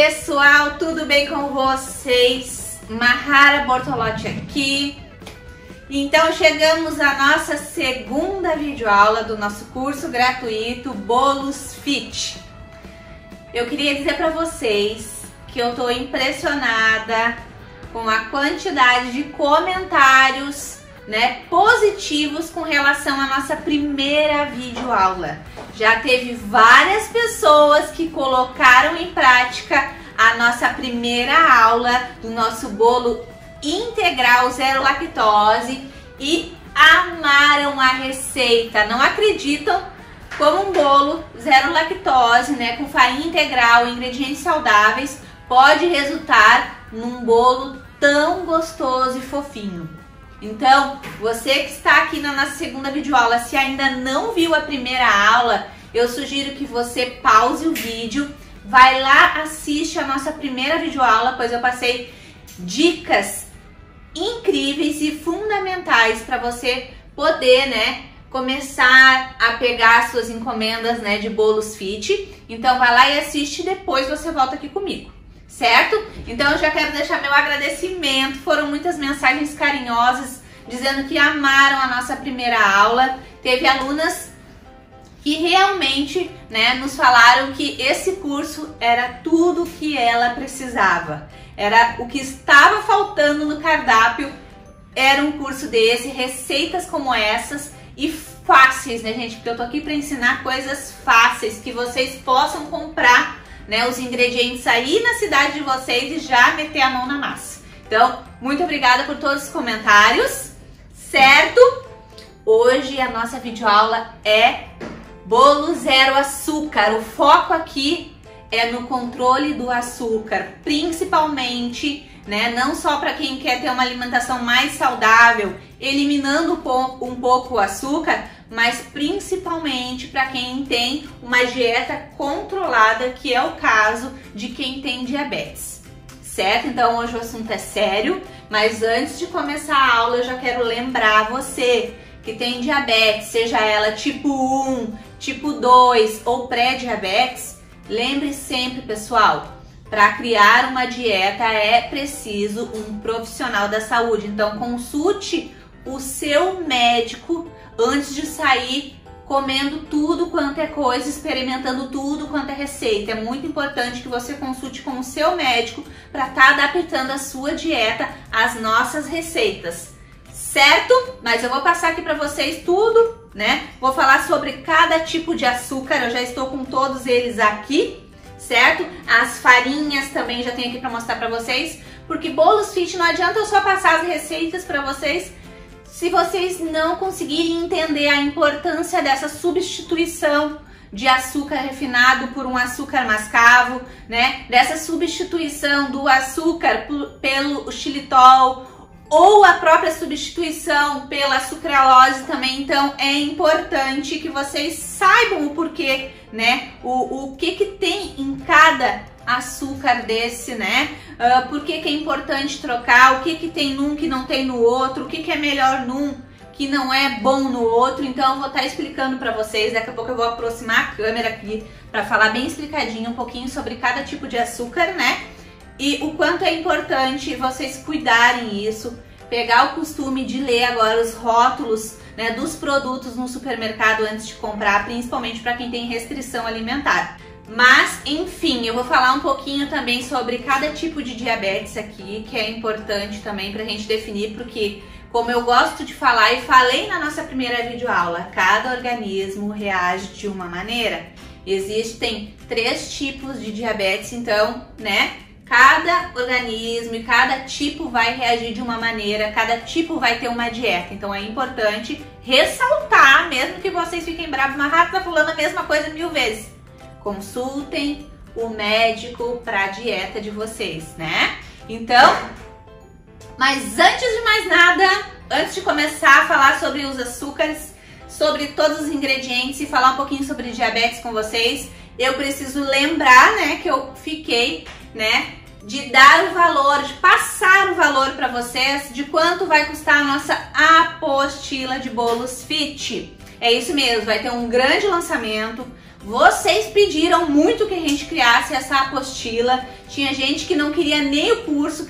pessoal, tudo bem com vocês? Mahara Bortolotti aqui. Então chegamos à nossa segunda videoaula do nosso curso gratuito Bolos Fit. Eu queria dizer para vocês que eu tô impressionada com a quantidade de comentários, positivos com relação à nossa primeira videoaula. Já teve várias pessoas que colocaram em prática a nossa primeira aula do nosso bolo integral zero lactose e amaram a receita. Não acreditam como um bolo zero lactose, com farinha integral e ingredientes saudáveis pode resultar num bolo tão gostoso e fofinho. Então, você que está aqui na nossa segunda videoaula, se ainda não viu a primeira aula, eu sugiro que você pause o vídeo, vai lá, assiste a nossa primeira videoaula, pois eu passei dicas incríveis e fundamentais para você poder, começar a pegar suas encomendas, de bolos fit. Então, vai lá e assiste e depois você volta aqui comigo. Certo? Então eu já quero deixar meu agradecimento, foram muitas mensagens carinhosas dizendo que amaram a nossa primeira aula. Teve alunas que realmente, nos falaram que esse curso era tudo que ela precisava. Era o que estava faltando no cardápio, era um curso desse, receitas como essas e fáceis, gente? Porque eu tô aqui para ensinar coisas fáceis que vocês possam comprar os ingredientes aí na cidade de vocês e já meter a mão na massa. Então, muito obrigada por todos os comentários, certo? Hoje a nossa videoaula é bolo zero açúcar. O foco aqui é no controle do açúcar, principalmente, não só para quem quer ter uma alimentação mais saudável, eliminando um pouco o açúcar, mas principalmente para quem tem uma dieta controlada, que é o caso de quem tem diabetes, certo? Então hoje o assunto é sério, mas antes de começar a aula eu já quero lembrar você que tem diabetes, seja ela tipo 1, tipo 2 ou pré-diabetes, lembre sempre, pessoal, para criar uma dieta é preciso um profissional da saúde. Então consulte o seu médico antes de sair comendo tudo quanto é coisa, experimentando tudo quanto é receita. É muito importante que você consulte com o seu médico para estar adaptando a sua dieta às nossas receitas, certo? Mas eu vou passar aqui para vocês tudo, Vou falar sobre cada tipo de açúcar, eu já estou com todos eles aqui, certo? As farinhas também já tenho aqui para mostrar para vocês, porque bolos fit não adianta eu só passar as receitas para vocês se vocês não conseguirem entender a importância dessa substituição de açúcar refinado por um açúcar mascavo, dessa substituição do açúcar pelo xilitol ou a própria substituição pela sucralose também. Então é importante que vocês saibam o porquê, o que tem em cada açúcar desse, por que é importante trocar, o que tem num que não tem no outro, o que é melhor num que não é bom no outro. Então eu vou estar explicando para vocês, daqui a pouco eu vou aproximar a câmera aqui para falar bem explicadinho um pouquinho sobre cada tipo de açúcar, e o quanto é importante vocês cuidarem isso, pegar o costume de ler agora os rótulos, dos produtos no supermercado antes de comprar, principalmente para quem tem restrição alimentar. Mas, enfim, eu vou falar um pouquinho também sobre cada tipo de diabetes aqui, que é importante também pra gente definir, porque, como eu gosto de falar e falei na nossa primeira videoaula, cada organismo reage de uma maneira. Existem 3 tipos de diabetes, então, cada organismo e cada tipo vai reagir de uma maneira, cada tipo vai ter uma dieta. Então é importante ressaltar, mesmo que vocês fiquem bravos, mas tá falando a mesma coisa 1000 vezes. Consultem o médico para a dieta de vocês, Então, mas antes de mais nada, antes de começar a falar sobre os açúcares, sobre todos os ingredientes e falar um pouquinho sobre diabetes com vocês, eu preciso lembrar, que eu fiquei, de dar o valor, de passar o valor para vocês de quanto vai custar a nossa apostila de bolos fit. É isso mesmo, vai ter um grande lançamento. Vocês pediram muito que a gente criasse essa apostila. Tinha gente que não queria nem o curso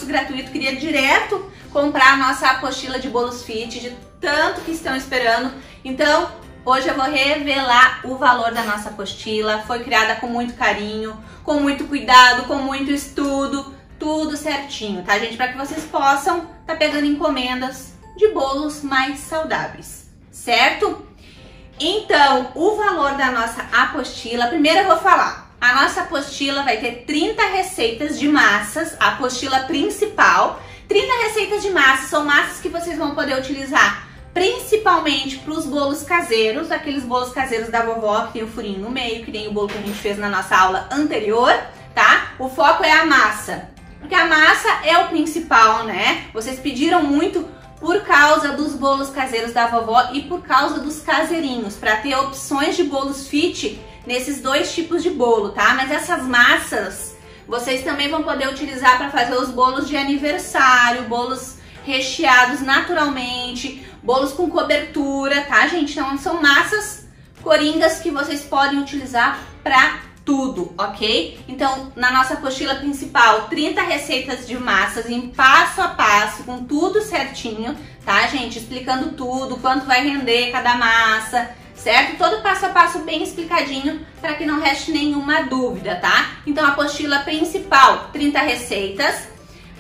gratuito, queria direto comprar a nossa apostila de bolos fit, de tanto que estão esperando. Então, hoje eu vou revelar o valor da nossa apostila. Foi criada com muito carinho, com muito cuidado, com muito estudo, tudo certinho, tá, gente? Para que vocês possam estar pegando encomendas de bolos mais saudáveis, certo? Então, o valor da nossa apostila, primeiro eu vou falar. A nossa apostila vai ter 30 receitas de massas, a apostila principal. 30 receitas de massas, são massas que vocês vão poder utilizar principalmente para os bolos caseiros, aqueles bolos caseiros da vovó que tem o furinho no meio, que nem o bolo que a gente fez na nossa aula anterior, tá? O foco é a massa, porque a massa é o principal, né? Vocês pediram muito por causa dos bolos caseiros da vovó e por causa dos caseirinhos, para ter opções de bolos fit nesses dois tipos de bolo, tá? Mas essas massas vocês também vão poder utilizar para fazer os bolos de aniversário, bolos recheados naturalmente, bolos com cobertura, tá, gente? Então são massas coringas que vocês podem utilizar para tudo, ok? Então, na nossa apostila principal, 30 receitas de massas em passo a passo, com tudo certinho, tá, gente? Explicando tudo, quanto vai render cada massa, certo? Todo passo a passo bem explicadinho para que não reste nenhuma dúvida, tá? Então, a apostila principal, 30 receitas,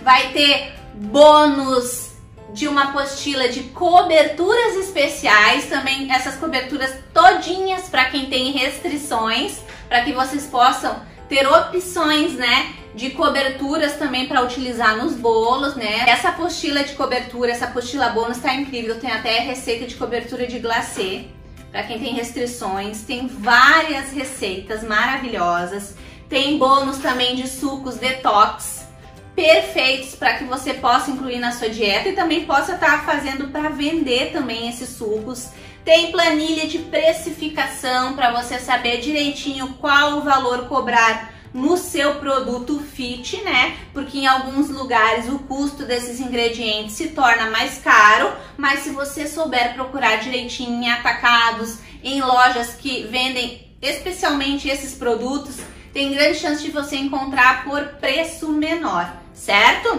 vai ter bônus de uma apostila de coberturas especiais, também essas coberturas todinhas para quem tem restrições, para que vocês possam ter opções, né, de coberturas também para utilizar nos bolos, né? Essa apostila de cobertura, essa apostila bônus tá incrível, tem até receita de cobertura de glacê, para quem tem restrições, tem várias receitas maravilhosas, tem bônus também de sucos detox, perfeitos para que você possa incluir na sua dieta e também possa estar fazendo para vender também esses sucos. Tem planilha de precificação para você saber direitinho qual o valor cobrar no seu produto fit, né? Porque em alguns lugares o custo desses ingredientes se torna mais caro, mas se você souber procurar direitinho em atacados, em lojas que vendem especialmente esses produtos, tem grande chance de você encontrar por preço menor, certo?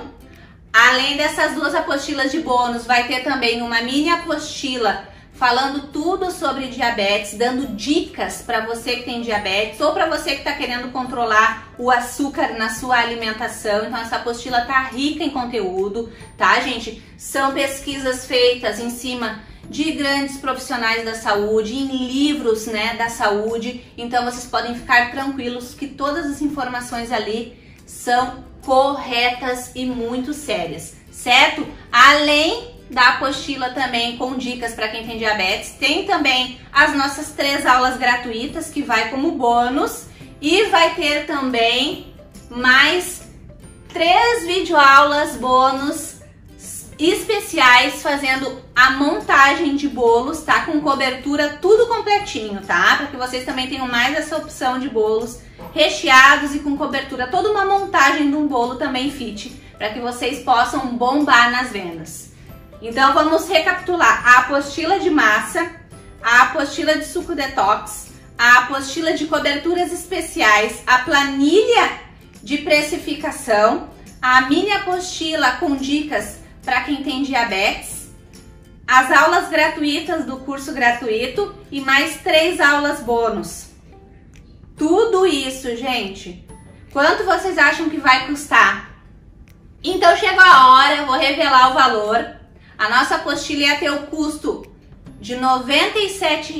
Além dessas duas apostilas de bônus, vai ter também uma mini apostila falando tudo sobre diabetes, dando dicas para você que tem diabetes ou para você que está querendo controlar o açúcar na sua alimentação. Então essa apostila tá rica em conteúdo, tá, gente? São pesquisas feitas em cima de grandes profissionais da saúde, em livros, né, da saúde. Então vocês podem ficar tranquilos que todas as informações ali são corretas e muito sérias, certo? Além da apostila também com dicas para quem tem diabetes, tem também as nossas 3 aulas gratuitas que vai como bônus e vai ter também mais 3 videoaulas bônus especiais fazendo a montagem de bolos, tá? Com cobertura, tudo completinho, tá? Para que vocês também tenham mais essa opção de bolos recheados e com cobertura, toda uma montagem de um bolo também fit, para que vocês possam bombar nas vendas. Então vamos recapitular: a apostila de massa, a apostila de suco detox, a apostila de coberturas especiais, a planilha de precificação, a mini apostila com dicas para quem tem diabetes, as aulas gratuitas do curso gratuito e mais 3 aulas bônus. Tudo isso, gente, quanto vocês acham que vai custar? Então chegou a hora, eu vou revelar o valor. A nossa apostila ia ter o custo de R$ 97,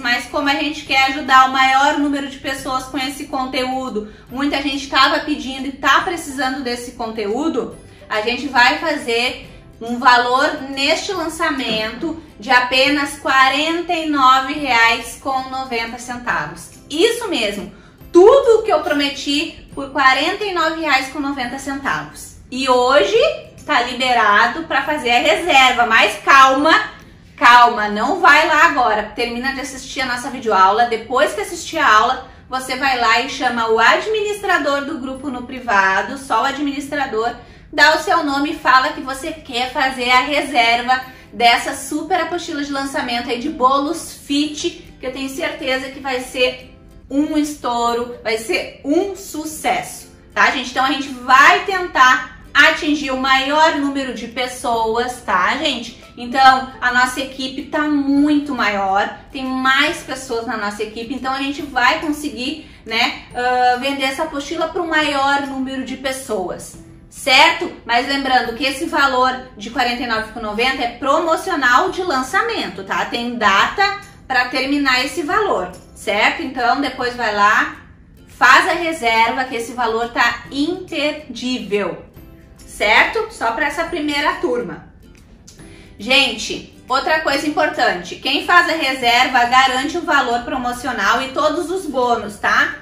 mas como a gente quer ajudar o maior número de pessoas com esse conteúdo, muita gente estava pedindo e está precisando desse conteúdo, a gente vai fazer um valor neste lançamento de apenas R$ 49,90. Isso mesmo, tudo o que eu prometi por R$ 49,90. E hoje tá liberado para fazer a reserva, mas calma, não vai lá agora. Termina de assistir a nossa videoaula, depois que assistir a aula, você vai lá e chama o administrador do grupo no privado, só o administrador, dá o seu nome e fala que você quer fazer a reserva dessa super apostila de lançamento aí de bolos fit, que eu tenho certeza que vai ser um estouro, vai ser um sucesso, tá, gente? Então a gente vai tentar atingir o maior número de pessoas, tá, gente? Então a nossa equipe tá muito maior, tem mais pessoas na nossa equipe, então a gente vai conseguir, né, vender essa apostila para o maior número de pessoas, certo? Mas lembrando que esse valor de R$ 49,90 é promocional de lançamento, tá? Tem data para terminar esse valor, certo? Então depois vai lá, faz a reserva que esse valor tá imperdível, certo? Só para essa primeira turma. Gente, outra coisa importante, quem faz a reserva garante o valor promocional e todos os bônus, tá?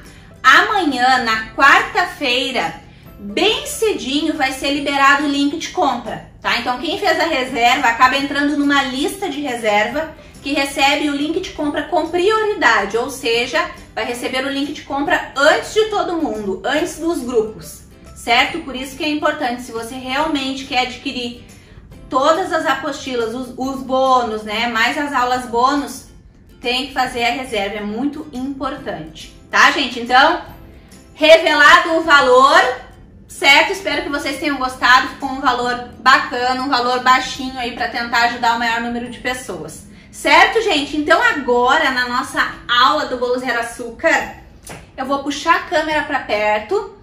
Amanhã, na quarta-feira, bem cedinho, vai ser liberado o link de compra, tá? Então quem fez a reserva acaba entrando numa lista de reserva que recebe o link de compra com prioridade, ou seja, vai receber o link de compra antes de todo mundo, antes dos grupos, certo? Por isso que é importante, se você realmente quer adquirir todas as apostilas, os bônus, né, mais as aulas bônus, tem que fazer a reserva, é muito importante, tá, gente? Então, revelado o valor, certo? Espero que vocês tenham gostado, ficou um valor bacana, um valor baixinho aí para tentar ajudar o maior número de pessoas, certo, gente? Então agora, na nossa aula do bolo zero açúcar, eu vou puxar a câmera para perto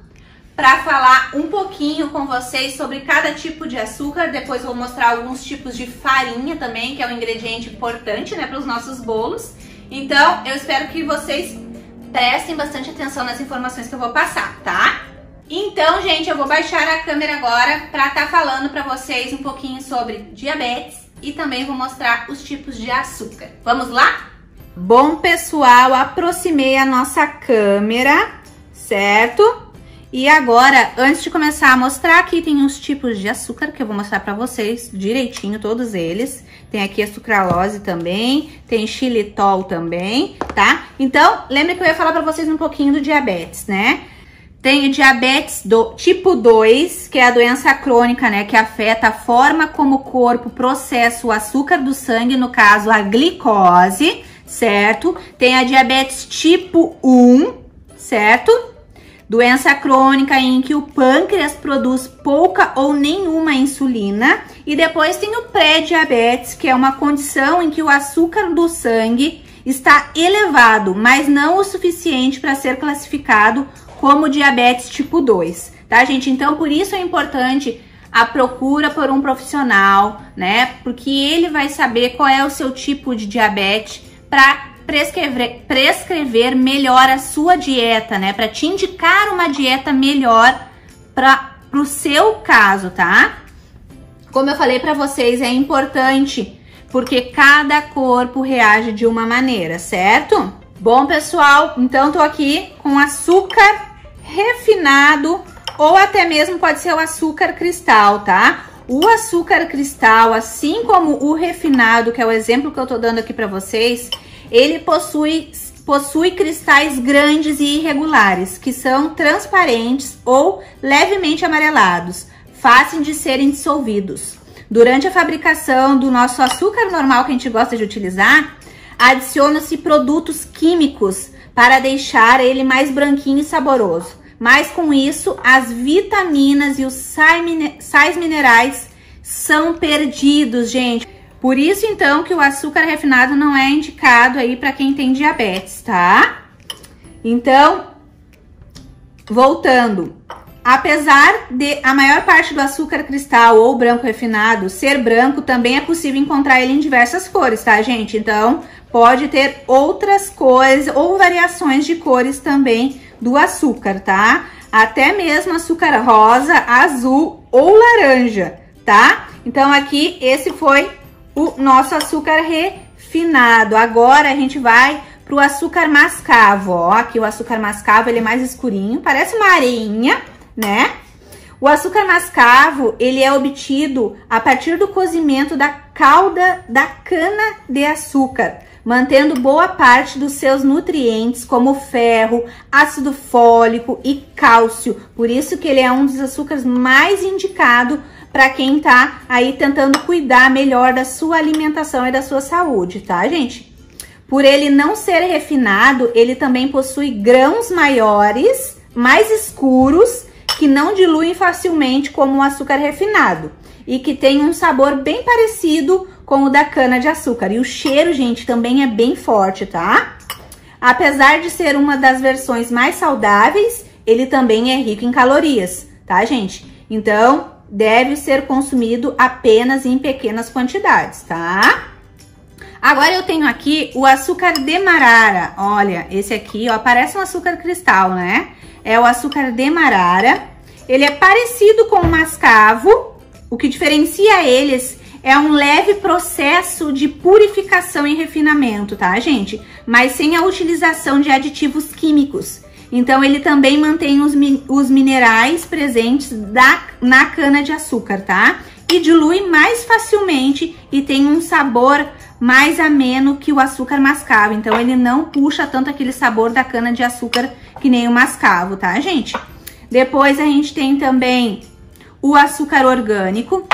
para falar um pouquinho com vocês sobre cada tipo de açúcar. Depois vou mostrar alguns tipos de farinha também, que é um ingrediente importante, né, para os nossos bolos. Então, eu espero que vocês prestem bastante atenção nas informações que eu vou passar, tá? Então, gente, eu vou baixar a câmera agora para estar falando para vocês um pouquinho sobre diabetes e também vou mostrar os tipos de açúcar. Vamos lá? Bom, pessoal, aproximei a nossa câmera, certo? E agora, antes de começar a mostrar, aqui tem os tipos de açúcar que eu vou mostrar pra vocês direitinho, todos eles. Tem aqui a sucralose também, tem xilitol também, tá? Então, lembra que eu ia falar pra vocês um pouquinho do diabetes, né? Tem o diabetes do tipo 2, que é a doença crônica, né? Que afeta a forma como o corpo processa o açúcar do sangue, no caso, a glicose, certo? Tem a diabetes tipo 1, certo? Doença crônica em que o pâncreas produz pouca ou nenhuma insulina. E depois tem o pré-diabetes, que é uma condição em que o açúcar do sangue está elevado, mas não o suficiente para ser classificado como diabetes tipo 2, tá, gente? Então, por isso é importante a procura por um profissional, né? Porque ele vai saber qual é o seu tipo de diabetes para prescrever melhor a sua dieta, né? Para te indicar uma dieta melhor pro seu caso, tá? Como eu falei para vocês, é importante porque cada corpo reage de uma maneira, certo? Bom, pessoal, então tô aqui com açúcar refinado ou até mesmo pode ser o açúcar cristal, tá? O açúcar cristal, assim como o refinado, que é o exemplo que eu tô dando aqui para vocês, ele possui cristais grandes e irregulares, que são transparentes ou levemente amarelados, fáceis de serem dissolvidos. Durante a fabricação do nosso açúcar normal que a gente gosta de utilizar, adiciona-se produtos químicos para deixar ele mais branquinho e saboroso. Mas com isso, as vitaminas e os sais minerais são perdidos, gente. Por isso, então, que o açúcar refinado não é indicado aí para quem tem diabetes, tá? Então, voltando. Apesar de a maior parte do açúcar cristal ou branco refinado ser branco, também é possível encontrar ele em diversas cores, tá, gente? Então, pode ter outras cores ou variações de cores também do açúcar, tá? Até mesmo açúcar rosa, azul ou laranja, tá? Então, aqui, esse foi o nosso açúcar refinado. Agora a gente vai pro açúcar mascavo, ó. Aqui o açúcar mascavo, ele é mais escurinho, parece uma areinha, né? O açúcar mascavo, ele é obtido a partir do cozimento da calda da cana de açúcar, mantendo boa parte dos seus nutrientes, como ferro, ácido fólico e cálcio. Por isso que ele é um dos açúcares mais indicados para quem tá aí tentando cuidar melhor da sua alimentação e da sua saúde, tá, gente? Por ele não ser refinado, ele também possui grãos maiores, mais escuros, que não diluem facilmente como o açúcar refinado e que tem um sabor bem parecido com o da cana-de-açúcar. E o cheiro, gente, também é bem forte, tá? Apesar de ser uma das versões mais saudáveis, ele também é rico em calorias, tá, gente? Então, deve ser consumido apenas em pequenas quantidades, tá? Agora eu tenho aqui o açúcar demerara. Olha, esse aqui, ó, parece um açúcar cristal, né? É o açúcar demerara. Ele é parecido com o mascavo. O que diferencia eles é um leve processo de purificação e refinamento, tá, gente? Mas sem a utilização de aditivos químicos. Então, ele também mantém os minerais presentes na cana-de-açúcar, tá? E dilui mais facilmente e tem um sabor mais ameno que o açúcar mascavo. Então, ele não puxa tanto aquele sabor da cana-de-açúcar que nem o mascavo, tá, gente? Depois, a gente tem também o açúcar orgânico.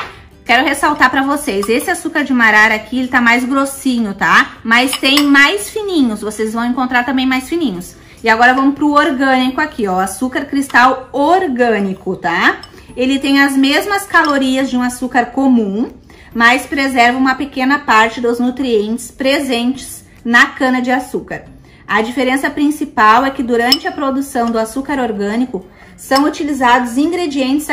Quero ressaltar pra vocês, esse açúcar demerara aqui, ele tá mais grossinho, tá? Mas tem mais fininhos, vocês vão encontrar também mais fininhos. E agora vamos pro orgânico aqui, ó, açúcar cristal orgânico, tá? Ele tem as mesmas calorias de um açúcar comum, mas preserva uma pequena parte dos nutrientes presentes na cana-de-açúcar. A diferença principal é que durante a produção do açúcar orgânico, são utilizados ingredientes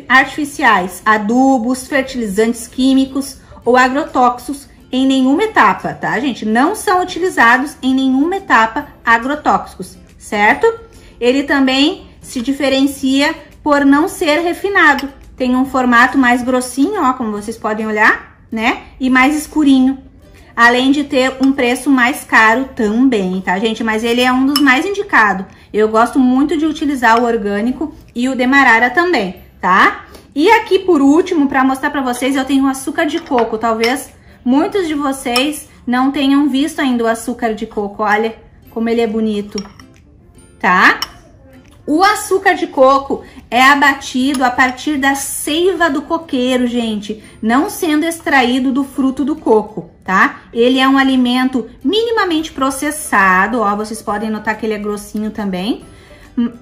artificiais, adubos, fertilizantes químicos ou agrotóxicos em nenhuma etapa, tá, gente? Não são utilizados em nenhuma etapa agrotóxicos, certo? Ele também se diferencia por não ser refinado. Tem um formato mais grossinho, ó, como vocês podem olhar, né? E mais escurinho. Além de ter um preço mais caro também, tá, gente? Mas ele é um dos mais indicados. Eu gosto muito de utilizar o orgânico e o demerara também, tá? E aqui, por último, para mostrar para vocês, eu tenho o açúcar de coco. Talvez muitos de vocês não tenham visto ainda o açúcar de coco. Olha como ele é bonito, tá? O açúcar de coco é abatido a partir da seiva do coqueiro, gente, não sendo extraído do fruto do coco, tá? Ele é um alimento minimamente processado, ó, vocês podem notar que ele é grossinho também,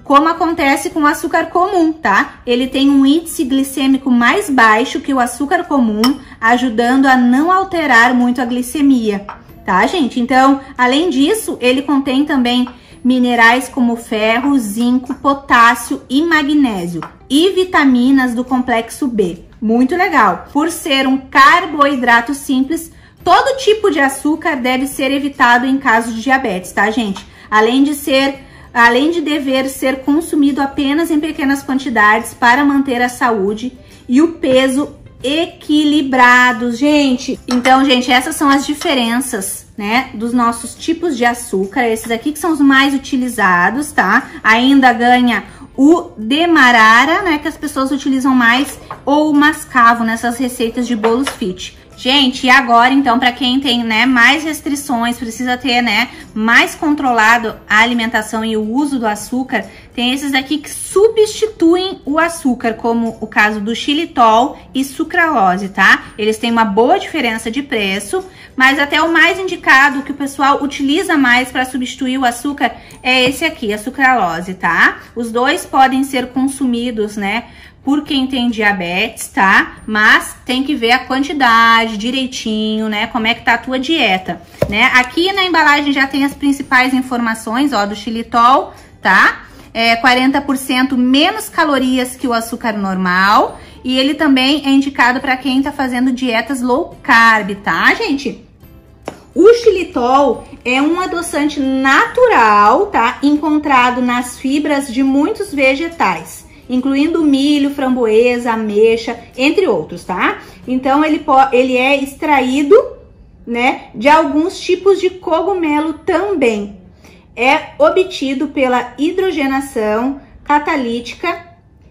como acontece com o açúcar comum, tá? Ele tem um índice glicêmico mais baixo que o açúcar comum, ajudando a não alterar muito a glicemia, tá, gente? Então, além disso, ele contém também minerais como ferro, zinco, potássio e magnésio e vitaminas do complexo B. Muito legal. Por ser um carboidrato simples, todo tipo de açúcar deve ser evitado em caso de diabetes, tá, gente? Além de dever ser consumido apenas em pequenas quantidades para manter a saúde e o peso equilibrados, gente. Então, gente, essas são as diferenças, né, dos nossos tipos de açúcar. Esses aqui que são os mais utilizados, tá? Ainda ganha o demerara, né, que as pessoas utilizam mais, ou o mascavo nessas receitas de bolos fit. Gente, e agora, então, para quem tem, né, mais restrições, precisa ter, né, mais controlado a alimentação e o uso do açúcar, tem esses aqui que substituem o açúcar, como o caso do xilitol e sucralose, tá? Eles têm uma boa diferença de preço, mas até o mais indicado, que o pessoal utiliza mais para substituir o açúcar, é esse aqui, a sucralose, tá? Os dois podem ser consumidos, né, por quem tem diabetes, tá? Mas tem que ver a quantidade direitinho, né? Como é que tá a tua dieta, né? Aqui na embalagem já tem as principais informações, ó, do xilitol, tá? É 40% menos calorias que o açúcar normal. E ele também é indicado para quem tá fazendo dietas low carb, tá, gente? O xilitol é um adoçante natural, tá? Encontrado nas fibras de muitos vegetais, incluindo milho, framboesa, ameixa, entre outros, tá? Então, ele é extraído, né, de alguns tipos de cogumelo também. É obtido pela hidrogenação catalítica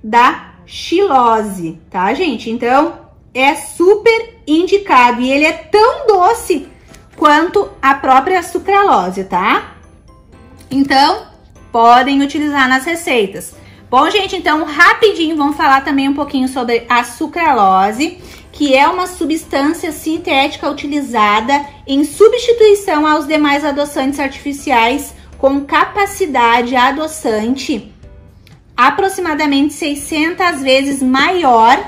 da xilose, tá, gente? Então, é super indicado e ele é tão doce quanto a própria sucralose, tá? Então, podem utilizar nas receitas. Bom, gente, então, rapidinho, vamos falar também um pouquinho sobre a sucralose, que é uma substância sintética utilizada em substituição aos demais adoçantes artificiais com capacidade adoçante aproximadamente 600 vezes maior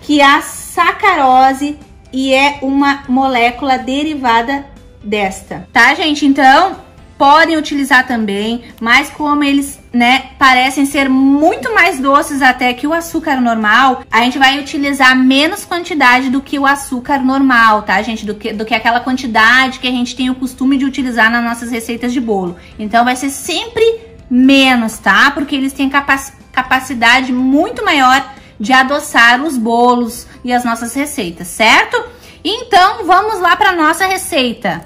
que a sacarose e é uma molécula derivada desta, tá, gente? Então, podem utilizar também, mas como eles, né, parecem ser muito mais doces até que o açúcar normal, a gente vai utilizar menos quantidade do que o açúcar normal, tá, gente? Do que aquela quantidade que a gente tem o costume de utilizar nas nossas receitas de bolo. Então, vai ser sempre menos, tá? Porque eles têm capacidade muito maior de adoçar os bolos e as nossas receitas, certo? Então, vamos lá para nossa receita.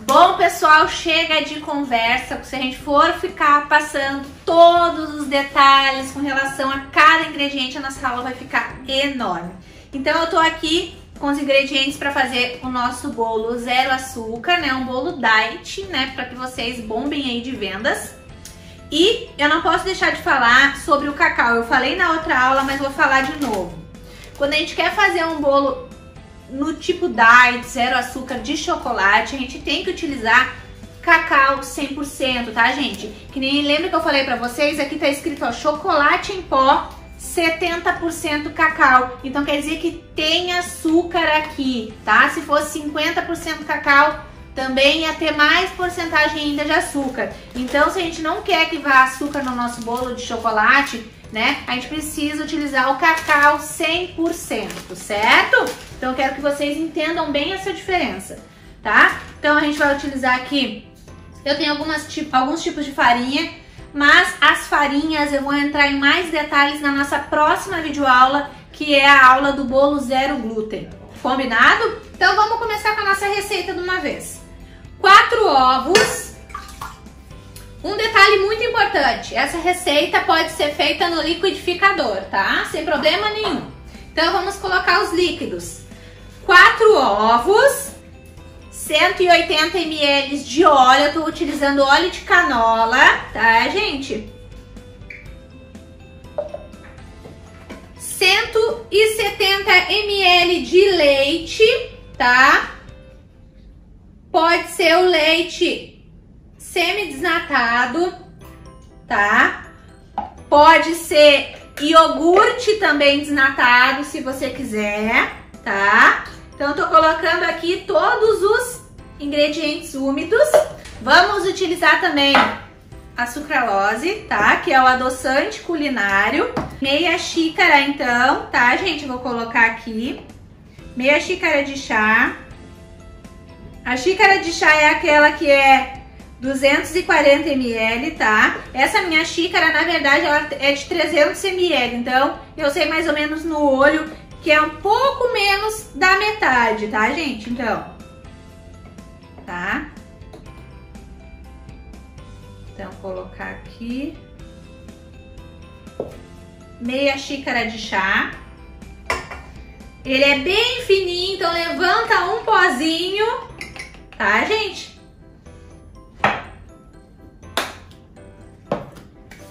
Bom, pessoal, chega de conversa, porque se a gente for ficar passando todos os detalhes com relação a cada ingrediente, a nossa aula vai ficar enorme. Então, eu tô aqui com os ingredientes para fazer o nosso bolo zero açúcar, né? Um bolo diet, né? Para que vocês bombem aí de vendas. E eu não posso deixar de falar sobre o cacau. Eu falei na outra aula, mas vou falar de novo. Quando a gente quer fazer um bolo no tipo diet, zero açúcar de chocolate, a gente tem que utilizar cacau 100%, tá, gente? Que nem lembra que eu falei pra vocês, aqui tá escrito, ó, chocolate em pó, 70% cacau. Então quer dizer que tem açúcar aqui, tá? Se fosse 50% cacau, também ia ter mais porcentagem ainda de açúcar. Então, se a gente não quer que vá açúcar no nosso bolo de chocolate, né, a gente precisa utilizar o cacau 100%, certo? Então, eu quero que vocês entendam bem essa diferença, tá? Então, a gente vai utilizar aqui, eu tenho alguns tipos de farinha, mas as farinhas eu vou entrar em mais detalhes na nossa próxima videoaula, que é a aula do bolo zero glúten. Combinado? Então, vamos começar com a nossa receita de uma vez. 4 ovos. Um detalhe muito importante, essa receita pode ser feita no liquidificador, tá? Sem problema nenhum. Então, vamos colocar os líquidos. 4 ovos, 180 ml de óleo, eu tô utilizando óleo de canola, tá, gente? 170 ml de leite, tá? Pode ser o leite semi-desnatado, tá? Pode ser iogurte também desnatado, se você quiser, tá? Então, eu tô colocando aqui todos os ingredientes úmidos. Vamos utilizar também a sucralose, tá? Que é o adoçante culinário. Meia xícara, então, tá, gente? Vou colocar aqui. Meia xícara de chá. A xícara de chá é aquela que é 240 ml, tá? Essa minha xícara, na verdade, ela é de 300 ml. Então, eu sei mais ou menos no olho que é um pouco menos da metade, tá, gente? Então, tá? Então, vou colocar aqui meia xícara de chá. Ele é bem fininho, então levanta um pozinho, tá, gente?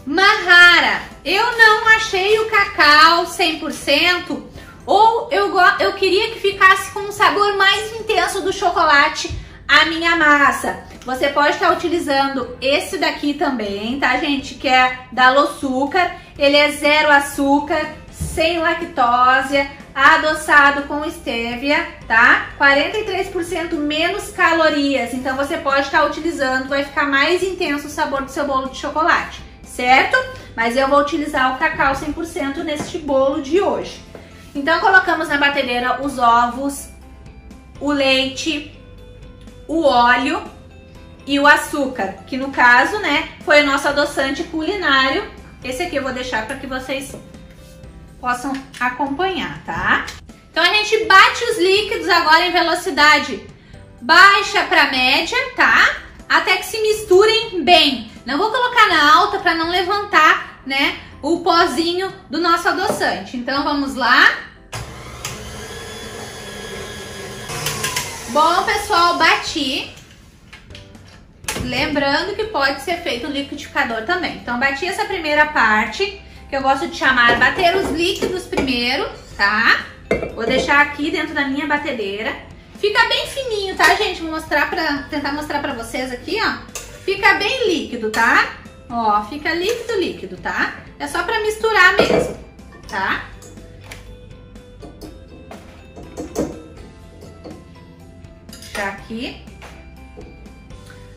Mahara, eu não achei o cacau 100%, ou eu queria que ficasse com um sabor mais intenso do chocolate a minha massa. Você pode estar utilizando esse daqui também, tá, gente? Que é da Loçúcar. Ele é zero açúcar, sem lactose, adoçado com stevia, tá? 43% menos calorias. Então você pode estar utilizando, vai ficar mais intenso o sabor do seu bolo de chocolate, certo? Mas eu vou utilizar o cacau 100% neste bolo de hoje. Então colocamos na batedeira os ovos, o leite, o óleo e o açúcar, que no caso, né, foi o nosso adoçante culinário. Esse aqui eu vou deixar para que vocês possam acompanhar, tá? Então a gente bate os líquidos agora em velocidade baixa para média, tá? Até que se misturem bem. Não vou colocar na alta para não levantar, né, o pozinho do nosso adoçante. Então vamos lá. Bom, pessoal, bati. Lembrando que pode ser feito no liquidificador também. Então, bati essa primeira parte, que eu gosto de chamar bater os líquidos primeiro, tá? Vou deixar aqui dentro da minha batedeira. Fica bem fininho, tá, gente? Vou tentar mostrar pra vocês aqui, ó. Fica bem líquido, tá? Ó, fica líquido, tá? É só pra misturar mesmo, tá? Deixar aqui.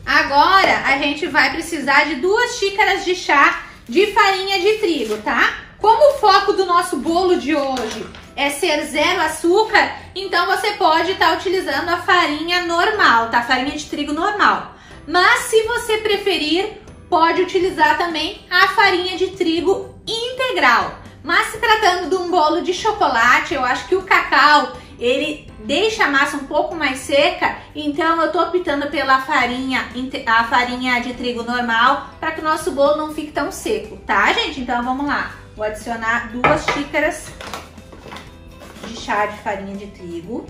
Agora, a gente vai precisar de 2 xícaras de chá de farinha de trigo, tá? Como o foco do nosso bolo de hoje é ser 0 açúcar, então você pode estar utilizando a farinha normal, tá? Farinha de trigo normal. Mas se você preferir, pode utilizar também a farinha de trigo integral. Mas se tratando de um bolo de chocolate, eu acho que o cacau, ele deixa a massa um pouco mais seca, então eu tô optando pela farinha, a farinha de trigo normal, para que o nosso bolo não fique tão seco, tá, gente? Então vamos lá. Vou adicionar 2 xícaras de chá de farinha de trigo.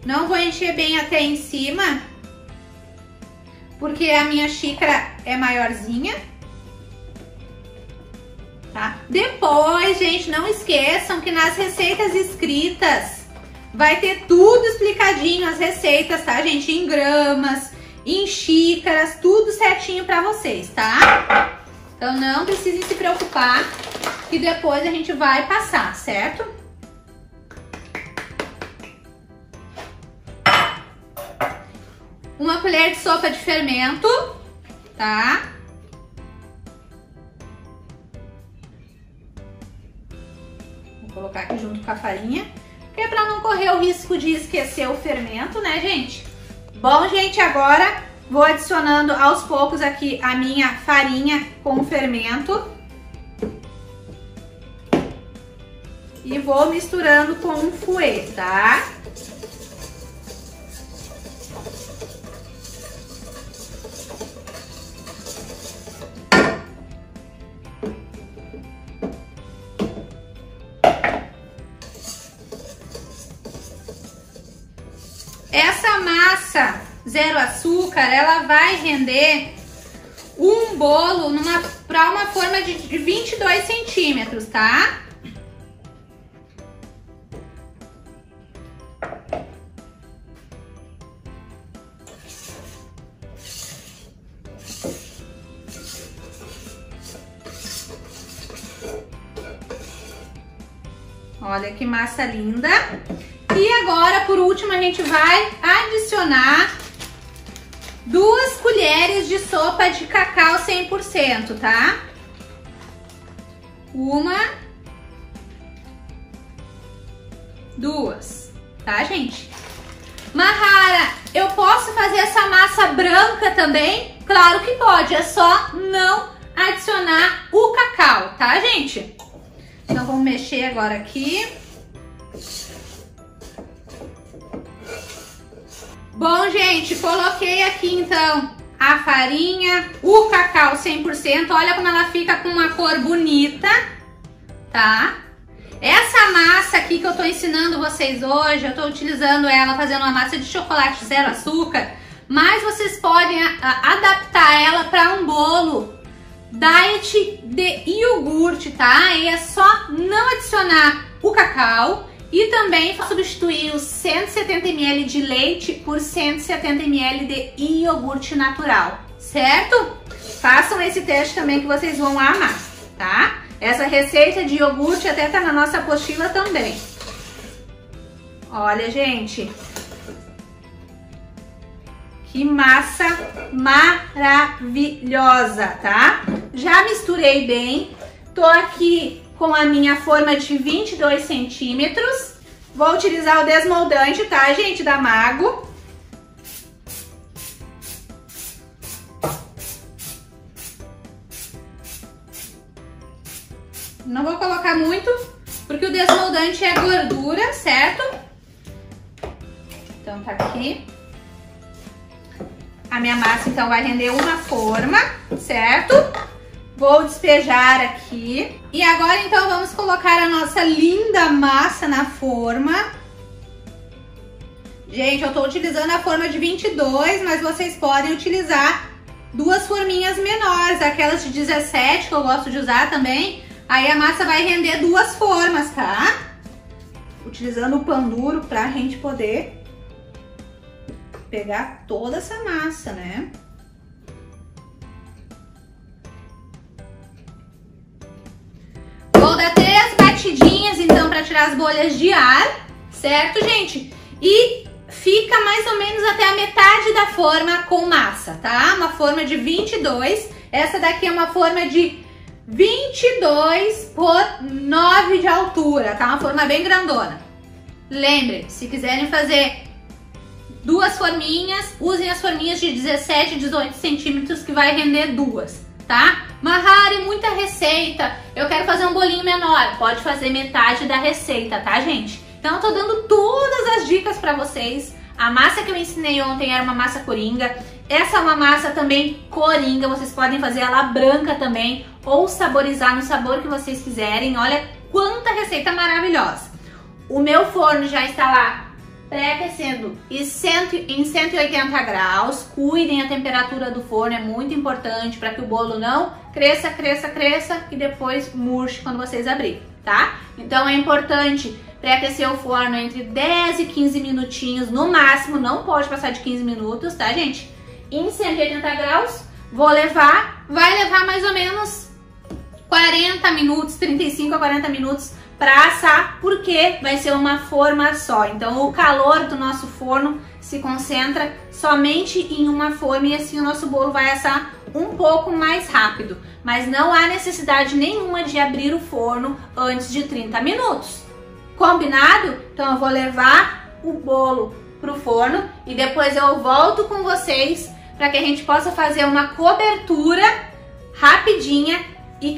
Não vou encher bem até em cima, porque a minha xícara é maiorzinha, tá? Depois, gente, não esqueçam que nas receitas escritas vai ter tudo explicadinho, as receitas, tá, gente? Em gramas, em xícaras, tudo certinho pra vocês, tá? Então não precisem se preocupar, que depois a gente vai passar, certo? Uma colher de sopa de fermento, tá? Vou colocar aqui junto com a farinha, que é pra não correr o risco de esquecer o fermento, né, gente? Bom, gente, agora vou adicionando aos poucos aqui a minha farinha com o fermento. E vou misturando com um fouet, tá? Essa massa 0 açúcar, ela vai render um bolo para uma forma de 22 centímetros, tá? Olha que massa linda. E agora, por último, a gente vai adicionar 2 colheres de sopa de cacau 100%, tá? 1, 2, tá, gente? Mahara, eu posso fazer essa massa branca também? Claro que pode, é só não adicionar o cacau, tá, gente? Então, vamos mexer agora aqui. Bom, gente, coloquei aqui então a farinha, o cacau 100%. Olha como ela fica com uma cor bonita, tá? Essa massa aqui que eu tô ensinando vocês hoje, eu tô utilizando ela fazendo uma massa de chocolate 0 açúcar, mas vocês podem adaptar ela para um bolo diet de iogurte, tá? E é só não adicionar o cacau. E também substituir os 170 ml de leite por 170 ml de iogurte natural, certo? Façam esse teste também que vocês vão amar, tá? Essa receita de iogurte até tá na nossa apostila também. Olha, gente. Que massa maravilhosa, tá? Já misturei bem. Tô aqui com a minha forma de 22 centímetros. Vou utilizar o desmoldante, tá, gente, da Mago. Não vou colocar muito, porque o desmoldante é gordura, certo? Então tá aqui. A minha massa, então, vai render uma forma, certo? Vou despejar aqui. E agora, então, vamos colocar a nossa linda massa na forma. Gente, eu tô utilizando a forma de 22, mas vocês podem utilizar duas forminhas menores, aquelas de 17 que eu gosto de usar também. Aí a massa vai render duas formas, tá? Utilizando o pão duro pra gente poder pegar toda essa massa, né? Vou dar 3 batidinhas, então, pra tirar as bolhas de ar, certo, gente? E fica mais ou menos até a metade da forma com massa, tá? Uma forma de 22. Essa daqui é uma forma de 22 por 9 de altura, tá? Uma forma bem grandona. Lembre, se quiserem fazer duas forminhas, usem as forminhas de 17 e 18 centímetros que vai render duas, tá? Mahari, muita receita, eu quero fazer um bolinho menor, pode fazer metade da receita, tá, gente? Então eu tô dando todas as dicas pra vocês. A massa que eu ensinei ontem era uma massa coringa. Essa é uma massa também coringa, vocês podem fazer ela branca também, ou saborizar no sabor que vocês quiserem. Olha quanta receita maravilhosa. O meu forno já está lá pré-aquecendo em 180 graus. Cuidem a temperatura do forno, é muito importante para que o bolo não cresça e depois murche quando vocês abrirem, tá? Então é importante pré-aquecer o forno entre 10 e 15 minutinhos no máximo, não pode passar de 15 minutos, tá, gente? Em 180 graus, vai levar mais ou menos 40 minutos, 35 a 40 minutos para assar, porque vai ser uma forma só. Então o calor do nosso forno se concentra somente em uma forma e assim o nosso bolo vai assar um pouco mais rápido. Mas não há necessidade nenhuma de abrir o forno antes de 30 minutos. Combinado? Então eu vou levar o bolo pro forno e depois eu volto com vocês para que a gente possa fazer uma cobertura rapidinha e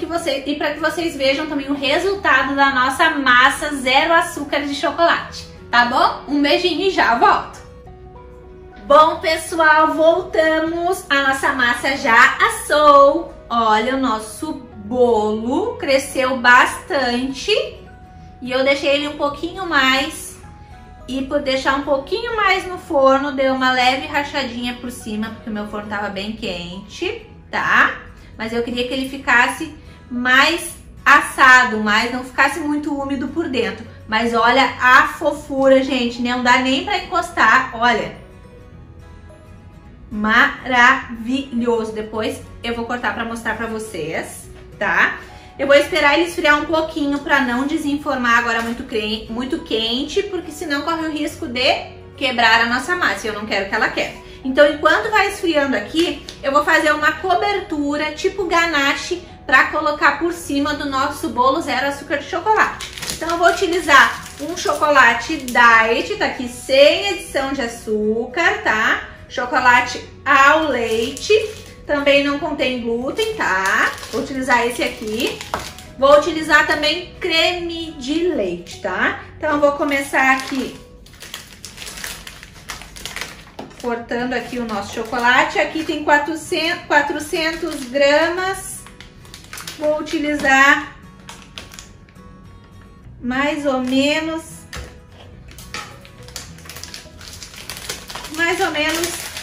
para que vocês vejam também o resultado da nossa massa zero açúcar de chocolate, tá bom? Um beijinho e já volto! Bom, pessoal, voltamos. A nossa massa já assou. Olha, o nosso bolo cresceu bastante e eu deixei ele um pouquinho mais. E por deixar um pouquinho mais no forno, deu uma leve rachadinha por cima, porque o meu forno tava bem quente, tá? Mas eu queria que ele ficasse mais assado, mas não ficasse muito úmido por dentro. Mas olha a fofura, gente, não dá nem pra encostar, olha. Maravilhoso. Depois eu vou cortar pra mostrar pra vocês, tá? Eu vou esperar ele esfriar um pouquinho pra não desenformar agora muito quente, porque senão corre o risco de quebrar a nossa massa e eu não quero que ela quebre. Então, enquanto vai esfriando aqui, eu vou fazer uma cobertura tipo ganache pra colocar por cima do nosso bolo zero açúcar de chocolate. Então, eu vou utilizar um chocolate diet, tá aqui sem adição de açúcar, tá? Chocolate ao leite. Também não contém glúten, tá? Vou utilizar esse aqui. Vou utilizar também creme de leite, tá? Então, eu vou começar aqui cortando aqui o nosso chocolate. Aqui tem 400 gramas. Vou utilizar mais ou menos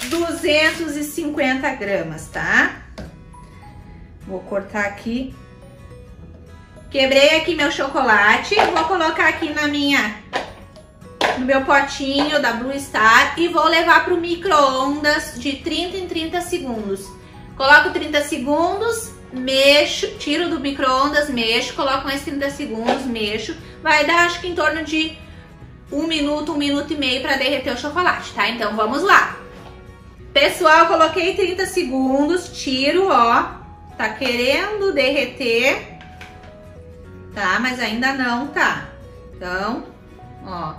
250 gramas, tá? Vou cortar aqui. Quebrei aqui meu chocolate. Vou colocar aqui no meu potinho da Blue Star e vou levar para o micro-ondas de 30 em 30 segundos. Coloco 30 segundos, mexo, tiro do micro-ondas, mexo, coloco mais 30 segundos, mexo. Vai dar, acho que em torno de 1 minuto e meio para derreter o chocolate, tá? Então vamos lá. Pessoal, coloquei 30 segundos, tiro, ó. Tá querendo derreter, tá? Mas ainda não tá. Então, ó.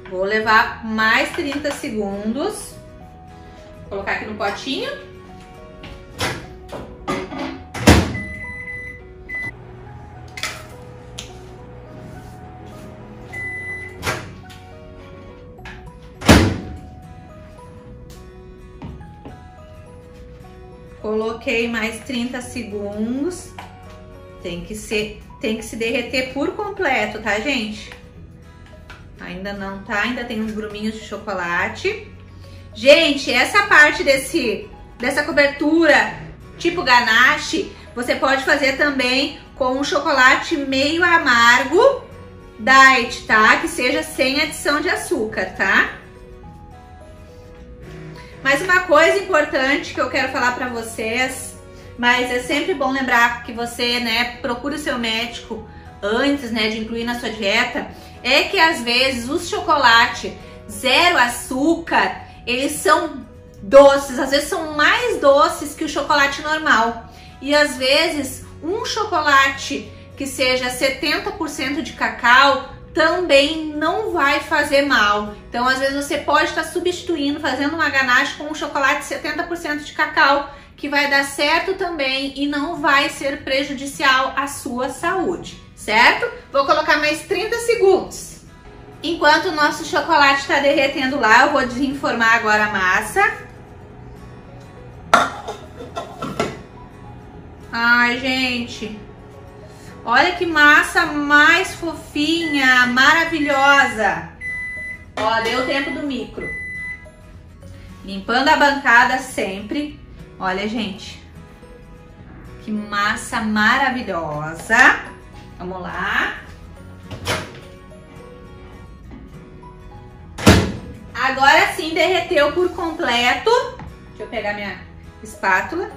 Vou levar mais 30 segundos. Vou colocar aqui no potinho. Coloquei mais 30 segundos. Tem que se derreter por completo, tá, gente? Ainda não tá, ainda tem uns gruminhos de chocolate. Gente, essa parte dessa cobertura tipo ganache, você pode fazer também com um chocolate meio amargo diet, tá? Que seja sem adição de açúcar, tá? Mas uma coisa importante que eu quero falar pra vocês, mas é sempre bom lembrar que você, né, procure o seu médico antes, né, de incluir na sua dieta, é que às vezes os chocolates zero açúcar, eles são doces, às vezes são mais doces que o chocolate normal. E às vezes um chocolate que seja 70% de cacau também não vai fazer mal. Então às vezes você pode estar substituindo, fazendo uma ganache com um chocolate 70% de cacau, que vai dar certo também e não vai ser prejudicial à sua saúde, certo? Vou colocar mais 30 segundos. Enquanto o nosso chocolate está derretendo lá, eu vou desenformar agora a massa. Ai, gente, olha que massa mais fofinha, maravilhosa. Ó, deu tempo do micro. Limpando a bancada sempre. Olha, gente, que massa maravilhosa. Vamos lá. Agora sim derreteu por completo. Deixa eu pegar minha espátula.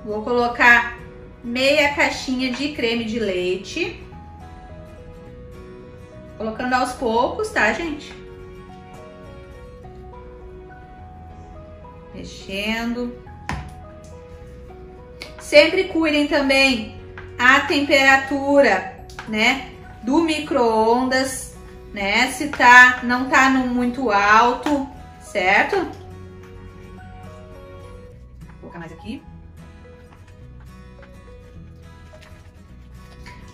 Vou colocar meia caixinha de creme de leite. Colocando aos poucos, tá, gente? Mexendo. Sempre cuidem também a temperatura, né, do micro-ondas, né? Se não tá no muito alto, certo? Vou colocar mais aqui.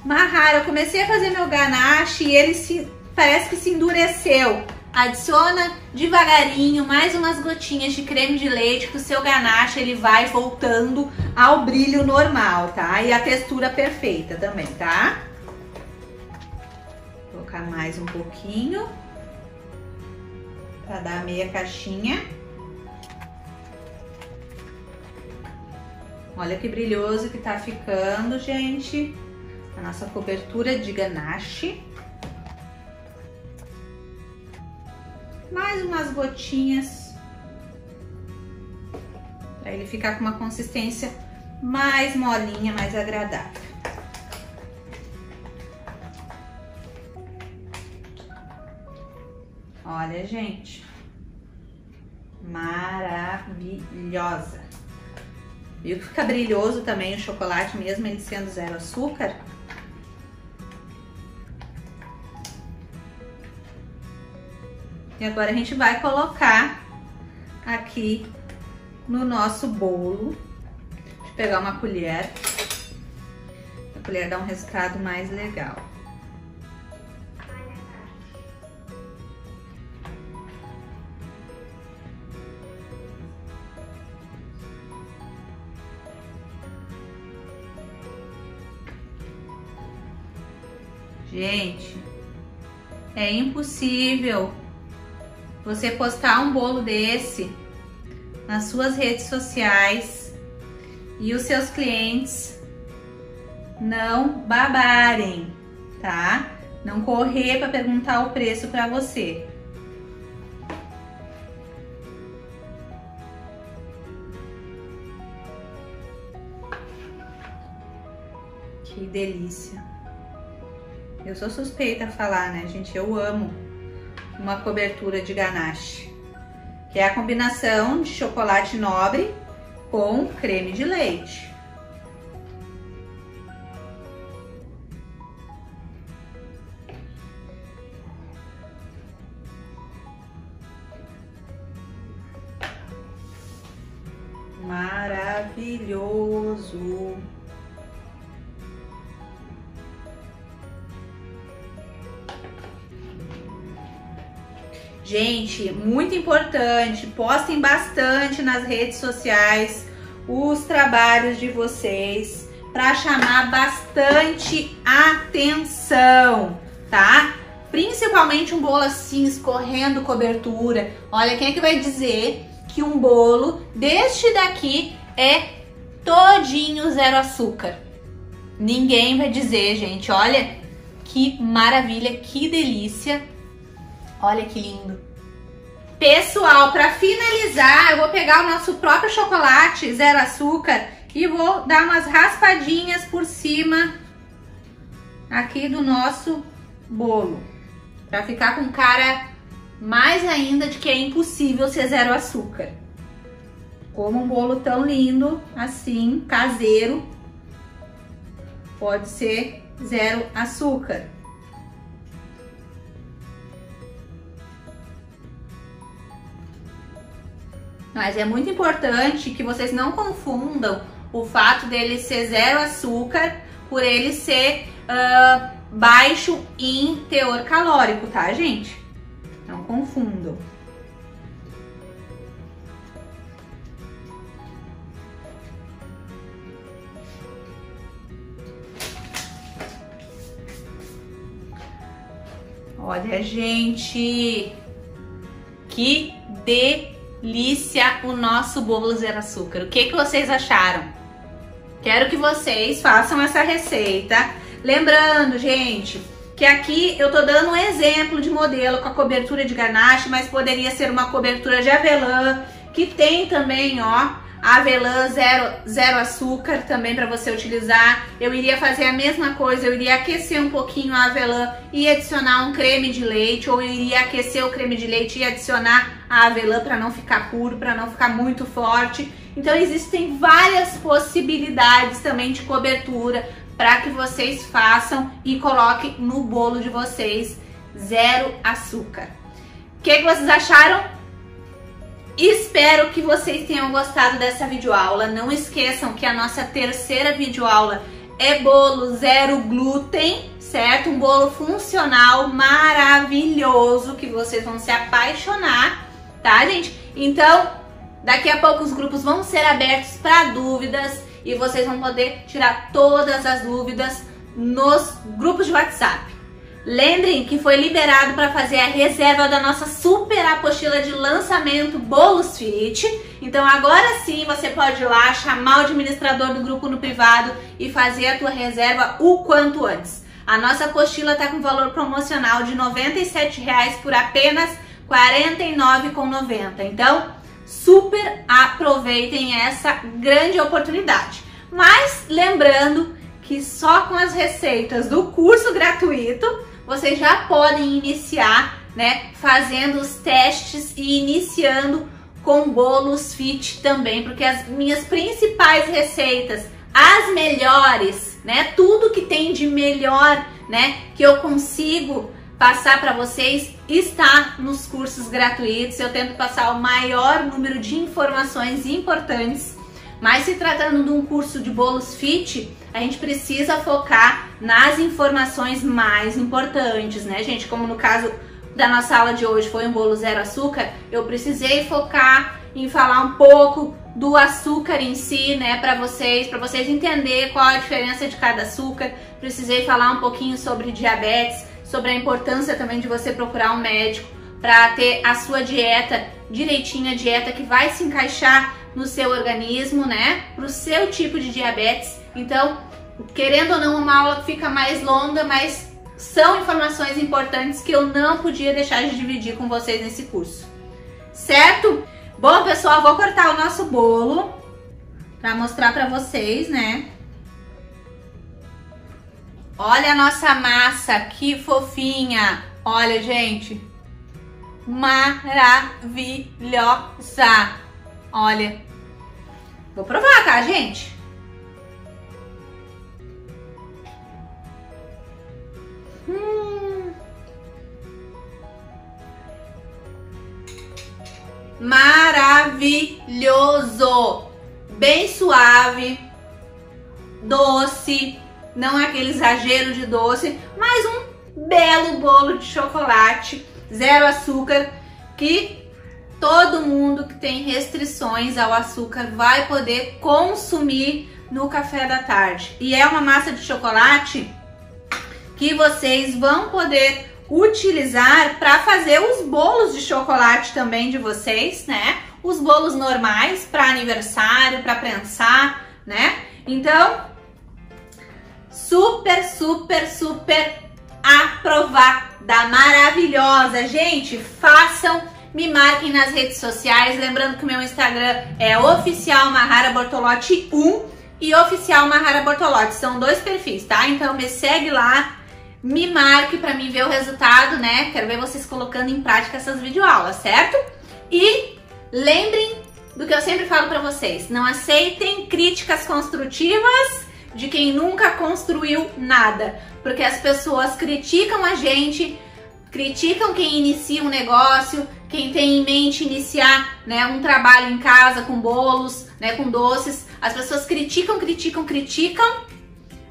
Mahara, eu comecei a fazer meu ganache e ele parece que se endureceu. Adiciona devagarinho mais umas gotinhas de creme de leite, que o seu ganache ele vai voltando ao brilho normal, tá? E a textura perfeita também, tá? Vou colocar mais um pouquinho para dar meia caixinha. Olha que brilhoso que tá ficando, gente. A nossa cobertura de ganache. Mais umas gotinhas para ele ficar com uma consistência mais molinha, mais agradável. Olha, gente, maravilhosa. Viu que fica brilhoso também o chocolate, mesmo ele sendo zero açúcar? E agora a gente vai colocar aqui no nosso bolo. Deixa eu pegar uma colher. A colher dá um resultado mais legal. Gente, é impossível você postar um bolo desse nas suas redes sociais e os seus clientes não babarem, tá? Não correr para perguntar o preço para você. Que delícia! Eu sou suspeita a falar, né, gente? Eu amo uma cobertura de ganache, que é a combinação de chocolate nobre com creme de leite. Maravilhoso! Gente, muito importante, postem bastante nas redes sociais os trabalhos de vocês para chamar bastante atenção, tá? Principalmente um bolo assim, escorrendo cobertura. Olha, quem é que vai dizer que um bolo deste daqui é todinho zero açúcar? Ninguém vai dizer, gente. Olha que maravilha, que delícia. Olha que lindo. Pessoal, para finalizar, eu vou pegar o nosso próprio chocolate zero açúcar e vou dar umas raspadinhas por cima aqui do nosso bolo, para ficar com cara mais ainda de que é impossível ser zero açúcar. Como um bolo tão lindo assim, caseiro, pode ser zero açúcar. Mas é muito importante que vocês não confundam o fato dele ser zero açúcar por ele ser baixo em teor calórico, tá, gente? Não confundam. Olha, gente, que delícia o nosso bolo zero açúcar. O que vocês acharam? Quero que vocês façam essa receita. Lembrando, gente, que aqui eu tô dando um exemplo de modelo com a cobertura de ganache, mas poderia ser uma cobertura de avelã, que tem também, ó, avelã zero açúcar também para você utilizar. Eu iria fazer a mesma coisa, eu iria aquecer um pouquinho a avelã e adicionar um creme de leite, ou eu iria aquecer o creme de leite e adicionar a avelã para não ficar puro, para não ficar muito forte. Então existem várias possibilidades também de cobertura para que vocês façam e coloquem no bolo de vocês zero açúcar. O que vocês acharam? Espero que vocês tenham gostado dessa videoaula. Não esqueçam que a nossa terceira videoaula é bolo zero glúten, certo? Um bolo funcional maravilhoso que vocês vão se apaixonar, tá, gente? Então, daqui a pouco os grupos vão ser abertos para dúvidas e vocês vão poder tirar todas as dúvidas nos grupos de WhatsApp. Lembrem que foi liberado para fazer a reserva da nossa super apostila de lançamento Bolos Fit. Então agora sim você pode ir lá, chamar o administrador do grupo no privado e fazer a tua reserva o quanto antes. A nossa apostila está com valor promocional de R$ 97,00 por apenas R$ 49,90. Então super aproveitem essa grande oportunidade. Mas lembrando que só com as receitas do curso gratuito vocês já podem iniciar, né, fazendo os testes e iniciando com bolos fit também, porque as minhas principais receitas, as melhores, né, tudo que tem de melhor, né, que eu consigo passar para vocês está nos cursos gratuitos. Eu tento passar o maior número de informações importantes, mas se tratando de um curso de bolos fit, a gente precisa focar nas informações mais importantes, né, gente? Como no caso da nossa aula de hoje foi um bolo zero açúcar, eu precisei focar em falar um pouco do açúcar em si, né, para vocês entenderem qual a diferença de cada açúcar. Precisei falar um pouquinho sobre diabetes, sobre a importância também de você procurar um médico para ter a sua dieta direitinho, a dieta que vai se encaixar no seu organismo, né, para o seu tipo de diabetes. Então, querendo ou não, uma aula que fica mais longa, mas são informações importantes que eu não podia deixar de dividir com vocês nesse curso, certo? Bom, pessoal, vou cortar o nosso bolo para mostrar para vocês, né? Olha a nossa massa, que fofinha! Olha, gente, maravilhosa! Olha, vou provar, tá, gente? Maravilhoso! Bem suave, doce, não é aquele exagero de doce, mas um belo bolo de chocolate, zero açúcar, que todo mundo que tem restrições ao açúcar vai poder consumir no café da tarde. E é uma massa de chocolate que vocês vão poder utilizar para fazer os bolos de chocolate também de vocês, né? Os bolos normais para aniversário, para prensar, né? Então, super, super, super aprovada, maravilhosa. Gente, façam, me marquem nas redes sociais. Lembrando que o meu Instagram é Oficial Mahara Bortolotti 1 e Oficial Mahara Bortolotti. São 2 perfis, tá? Então me segue lá, me marque para mim ver o resultado, né? Quero ver vocês colocando em prática essas videoaulas, certo? E lembrem do que eu sempre falo para vocês. Não aceitem críticas construtivas de quem nunca construiu nada. Porque as pessoas criticam a gente, criticam quem inicia um negócio, quem tem em mente iniciar, né, um trabalho em casa com bolos, né, com doces. As pessoas criticam,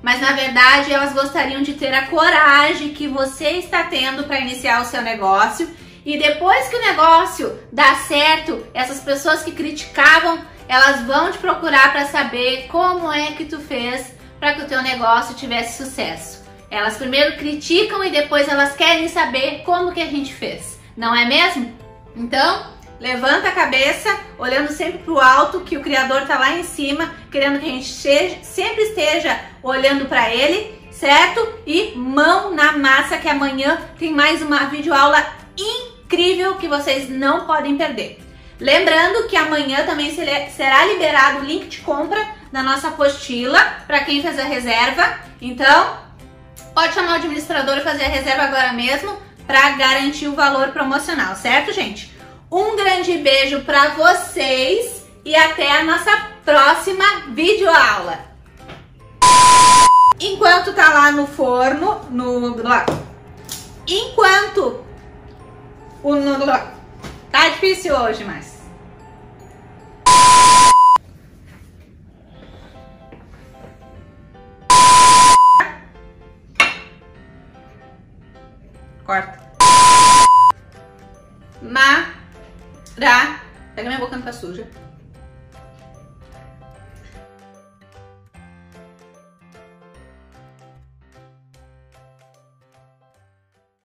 mas na verdade elas gostariam de ter a coragem que você está tendo para iniciar o seu negócio. E depois que o negócio dá certo, essas pessoas que criticavam, elas vão te procurar para saber como é que tu fez para que o teu negócio tivesse sucesso. Elas primeiro criticam e depois elas querem saber como que a gente fez, não é mesmo? Então, levanta a cabeça, olhando sempre para o alto, que o Criador está lá em cima, querendo que a gente sempre esteja olhando para Ele, certo? E mão na massa, que amanhã tem mais uma videoaula incrível que vocês não podem perder. Lembrando que amanhã também será liberado o link de compra da nossa apostila para quem fez a reserva. Então, pode chamar o administrador e fazer a reserva agora mesmo para garantir o valor promocional, certo, gente? Um grande beijo para vocês e até a nossa próxima videoaula. Enquanto tá lá no forno, tá difícil hoje, mas corta. Pega minha boca, não tá suja.